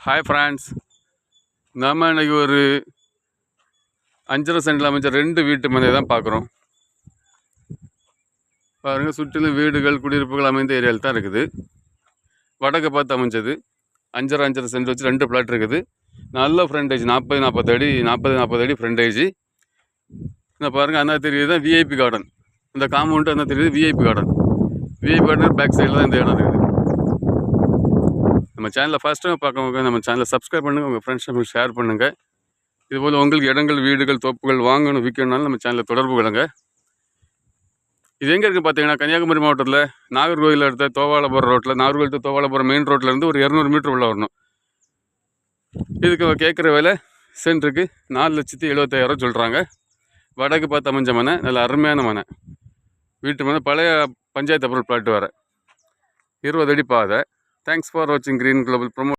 Hi friends, நம்ம இன்றைக்கி ஒரு 5.5 சென்டில் அமைச்ச 2 வீட்டு மனையை தான் பார்க்குறோம். பாருங்கள், சுற்றிலும் வீடுகள் குடியிருப்புகள் அமைந்த ஏரியாவில் தான் இருக்குது. வடக்கு பார்த்து அமைஞ்சது. 5.5 சென்ட் வச்சு 2 பிளாட் இருக்குது. நல்ல ஃப்ரண்டேஜ், 40 அடி ஃப்ரண்டேஜ். இந்த பாருங்கள், அண்ணா தெரியுது தான் விஐபி கார்டன். இந்த காம்பவுண்டு அண்ணா தெரியுது VIP garden. VIP garden back சைடில் தான் இந்த இடம் இருக்குது. நம்ம சேனலில் ஃபஸ்ட் டைம் பார்க்கவங்க நம்ம சேனலை சப்ஸ்கிரைப் பண்ணுங்கள், உங்கள் ஃப்ரெண்ட்ஸ் நம்மளுக்கு ஷேர் பண்ணுங்கள். இதுபோல் உங்களுக்கு இடங்கள், வீடுகள், தோப்புகள் வாங்கணும், விற்கணும்னாலும் நம்ம சேனலில் தொடர்பு கொள்ளுங்க. இது எங்கே இருக்குது பார்த்தீங்கன்னா, கன்னியாகுமரி மாவட்டத்தில் நாகர்கோவில் அடுத்த தோவாளபுரம் ரோட்டில், நாகர்கோவில் டு தோவாளபுரம் மெயின் ரோட்லேருந்து ஒரு 200 மீட்டர் உள்ள வரணும். இதுக்கு கேட்குற விலை சென்ட்டுக்கு 4,75,000 சொல்கிறாங்க. வடக்கு பார்த்து அமைஞ்ச மனை, நல்ல அருமையான மனை. வீட்டு மனை, பழைய பஞ்சாயத்து அப்ரூவல் பிளாட் வர 20 அடி பாதை. தேங்க்ஸ் ஃபார் வாட்சிங் கிரீன் குளோபல் ப்ரொமோ.